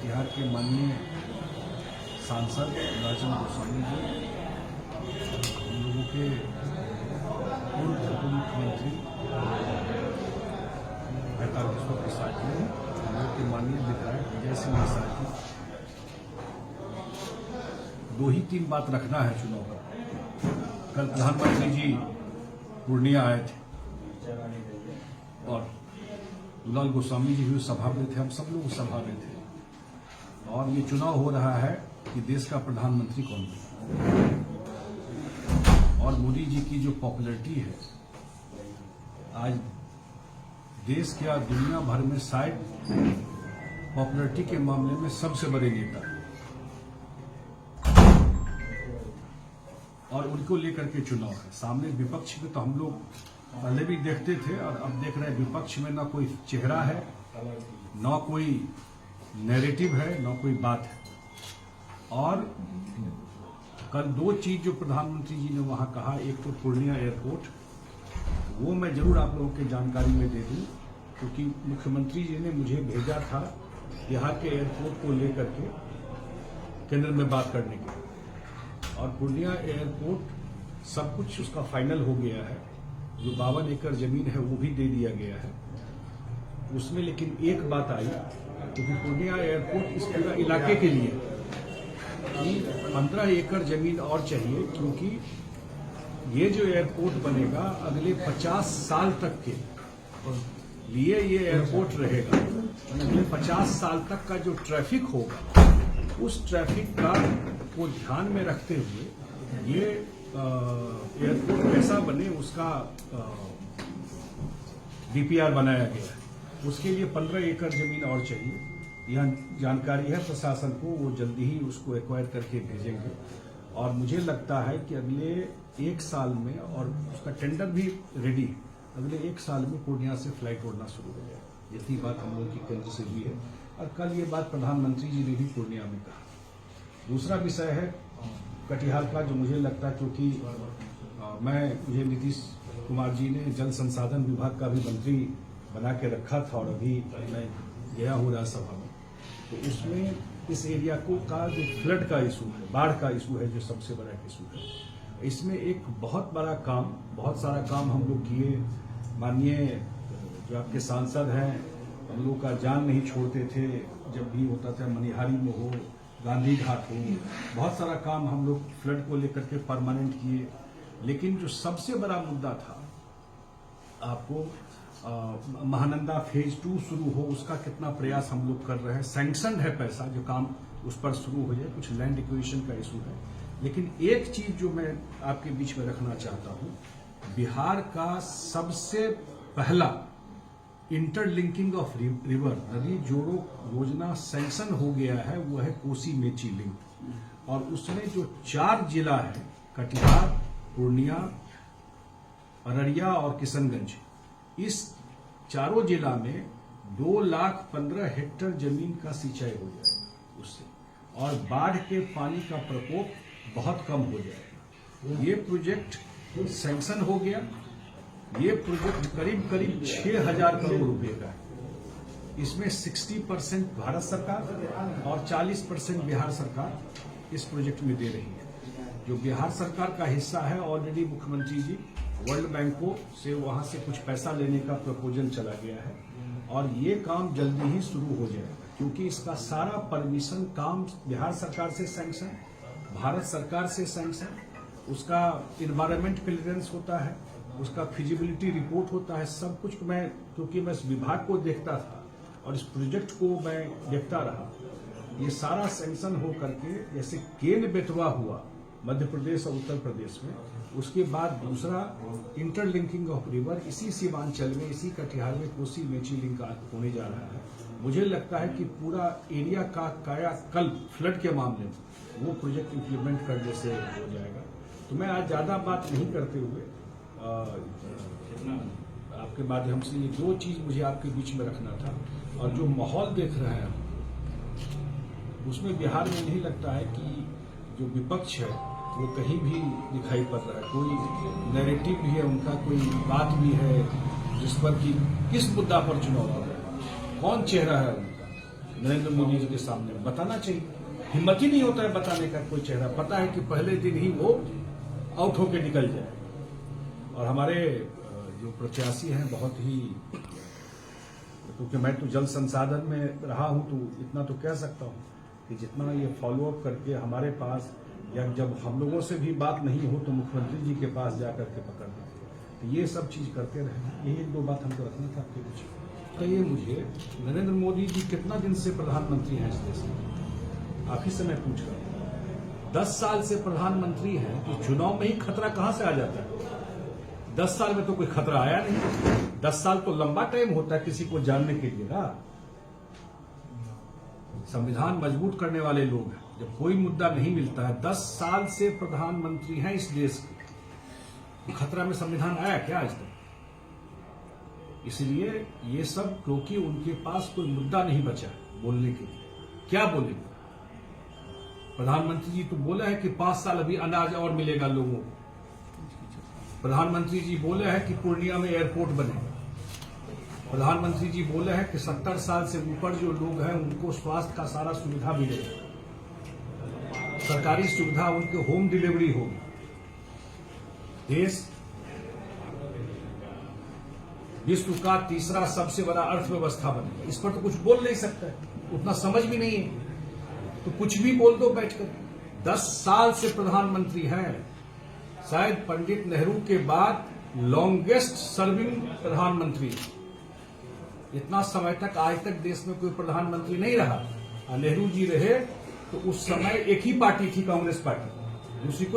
कटिहार के माननीय सांसद राजन गोस्वामी जी, हम लोगों के पूर्व उप मुख्यमंत्री 45 प्रसाद जी, हम लोग के माननीय विधायक विजय सिंह निषाद जी, 2-3 बात रखना है चुनाव का। कल प्रधानमंत्री जी पूर्णिया आए थे और दुलाल गोस्वामी जी भी सभा में थे, हम सब लोग सभा में थे, और ये चुनाव हो रहा है कि देश का प्रधानमंत्री कौन बने। और मोदी जी की जो पॉपुलैरिटी है आज देश क्या दुनिया भर में शायद पॉपुलैरिटी के मामले में सबसे बड़े नेता है, और उनको लेकर के चुनाव है। सामने विपक्ष में तो हम लोग पहले भी देखते थे और अब देख रहे हैं विपक्ष में ना कोई चेहरा है, ना कोई नैरेटिव है, ना कोई बात है। और कल 2 चीज जो प्रधानमंत्री जी ने वहां कहा, एक तो पूर्णिया एयरपोर्ट, वो मैं जरूर आप लोगों के जानकारी में दे दूं, क्योंकि मुख्यमंत्री जी ने मुझे भेजा था बिहार के एयरपोर्ट को लेकर के केंद्र में बात करने के, और पूर्णिया एयरपोर्ट सब कुछ उसका फाइनल हो गया है। जो 52 एकड़ जमीन है वो भी दे दिया गया है उसमें। लेकिन एक बात आई, क्योंकि पूर्णिया एयरपोर्ट इस पूरा इलाके के लिए 15 एकड़ जमीन और चाहिए, क्योंकि ये जो एयरपोर्ट बनेगा अगले 50 साल तक के लिए ये एयरपोर्ट रहेगा। अगले 50 साल तक का जो ट्रैफिक होगा उस ट्रैफिक का को ध्यान में रखते हुए ये एयरपोर्ट कैसा बने उसका डीपीआर बनाया गया है। उसके लिए 15 एकड़ जमीन और चाहिए। यह जानकारी है प्रशासन को, वो जल्दी ही उसको एक्वायर करके भेजेंगे। और मुझे लगता है कि अगले 1 साल में, और उसका टेंडर भी रेडी है, अगले 1 साल में पूर्णिया से फ्लाइट उड़ना शुरू हो जाए। इतनी बात हम लोग की केंद्र से हुई है, और कल ये बात प्रधानमंत्री जी ने भी पूर्णिया में कहा। दूसरा विषय है कटिहार का, जो मुझे लगता है, क्योंकि मुझे नीतीश कुमार जी ने जल संसाधन विभाग का भी मंत्री बना के रखा था, और अभी मैं गया हूँ राज्यसभा में, तो उसमें इस एरिया को का जो फ्लड का इशू है, बाढ़ का इशू है, जो सबसे बड़ा इशू है, इसमें एक बहुत बड़ा काम, बहुत सारा काम हम लोग किए। माननीय जो आपके सांसद हैं, हम लोग का जान नहीं छोड़ते थे, जब भी होता था मनिहारी में हो, गांधी घाट हो, बहुत सारा काम हम लोग फ्लड को लेकर के परमानेंट किए। लेकिन जो सबसे बड़ा मुद्दा था, आपको महानंदा फेज 2 शुरू हो, उसका कितना प्रयास हम लोग कर रहे हैं। सैंक्शन है पैसा, जो काम उस पर शुरू हो जाए। कुछ लैंड एक्विजिशन का इशू है। लेकिन एक चीज जो मैं आपके बीच में रखना चाहता हूं, बिहार का सबसे पहला इंटरलिंकिंग ऑफ रिवर, नदी जोड़ो योजना सैंक्शन हो गया है, वो है कोसी मेची लिंक। और उसमें जो 4 जिला है, कटिहार, पूर्णिया, अररिया और किशनगंज, इस चारों जिला में 2,15,000 हेक्टेयर जमीन का सिंचाई हो जाएगा उससे, और बाढ़ के पानी का प्रकोप बहुत कम हो जाएगा। ये प्रोजेक्ट सैंक्शन हो गया। ये प्रोजेक्ट करीब 6,000 करोड़ रुपए का है। इसमें 60% भारत सरकार और 40% बिहार सरकार इस प्रोजेक्ट में दे रही है। जो बिहार सरकार का हिस्सा है, ऑलरेडी मुख्यमंत्री जी वर्ल्ड बैंक से वहां से कुछ पैसा लेने का प्रपोजल चला गया है, और ये काम जल्दी ही शुरू हो जाएगा, क्योंकि इसका सारा परमिशन काम बिहार सरकार से सैंक्शन, भारत सरकार से सैंक्शन, उसका इन्वायरमेंट क्लियरेंस होता है, उसका फिजिबिलिटी रिपोर्ट होता है, सब कुछ। क्योंकि मैं इस विभाग को देखता था और इस प्रोजेक्ट को मैं देखता रहा, ये सारा सैंक्शन हो करके, जैसे केन बेतवा हुआ मध्य प्रदेश और उत्तर प्रदेश में, उसके बाद दूसरा इंटरलिंकिंग ऑफ रिवर इसी सीमांचल में, इसी कटिहार में कोसी मेची लिंक होने जा रहा है। मुझे लगता है कि पूरा एरिया का कायाकल्प फ्लड के मामले में वो प्रोजेक्ट इम्प्लीमेंट करने से हो जाएगा। तो मैं आज ज्यादा बात नहीं करते हुए आपके माध्यम से ये 2 चीज मुझे आपके बीच में रखना था। और जो माहौल देख रहे हैं उसमें बिहार में नहीं लगता है कि जो विपक्ष है वो कहीं भी दिखाई पड़ रहा है। कोई नैरेटिव भी है उनका, कोई बात भी है जिस पर कि किस मुद्दा पर चुनाव हो रहा है, कौन चेहरा है उनका। नरेंद्र मोदी जी के सामने बताना चाहिए। हिम्मत ही नहीं होता है बताने का कोई चेहरा, पता है कि पहले दिन ही वो आउट होके निकल जाए। और हमारे जो प्रत्याशी हैं बहुत ही, क्योंकि मैं तो जल संसाधन में रहा हूं तो इतना तो कह सकता हूं कि जितना ये फॉलोअप करके हमारे पास, या जब हम लोगों से भी बात नहीं हो तो मुख्यमंत्री जी के पास जाकर के पकड़ना, तो ये सब चीज करते रहे। यही एक दो बात हमको रखना था आपके कुछ। कहिए मुझे, नरेंद्र मोदी जी कितना दिन से प्रधानमंत्री हैं इस देश में? आप ही से मैं पूछ रहा हूं। 10 साल से प्रधानमंत्री हैं तो चुनाव में ही खतरा कहां से आ जाता है? 10 साल में तो कोई खतरा आया नहीं। 10 साल तो लंबा टाइम होता है किसी को जानने के लिए ना। संविधान मजबूत करने वाले लोग हैं, जब कोई मुद्दा नहीं मिलता है, 10 साल से प्रधानमंत्री हैं इस देश के, खतरा में संविधान आया क्या आज तक? इसलिए ये सब, क्योंकि उनके पास कोई मुद्दा नहीं बचा बोलने के लिए। क्या बोलेंगे? प्रधानमंत्री जी तो बोला है कि 5 साल अभी अनाज और मिलेगा लोगों को। प्रधानमंत्री जी बोले हैं कि पूर्णिया में एयरपोर्ट बनेगा। प्रधानमंत्री जी बोले हैं कि 70 साल से ऊपर जो लोग हैं उनको स्वास्थ्य का सारा सुविधा मिलेगा, सरकारी सुविधा, उनके होम डिलीवरी होगी। देश विश्व का तीसरा सबसे बड़ा अर्थव्यवस्था बनेगा। इस पर तो कुछ बोल नहीं सकता है, उतना समझ भी नहीं है, तो कुछ भी बोल दो बैठकर। 10 साल से प्रधानमंत्री हैं, शायद पंडित नेहरू के बाद लॉन्गेस्ट सर्विंग प्रधानमंत्री। इतना समय तक आज तक देश में कोई प्रधानमंत्री नहीं रहा। नेहरू जी रहे तो उस समय एक ही पार्टी थी, कांग्रेस पार्टी, दूसरी कोई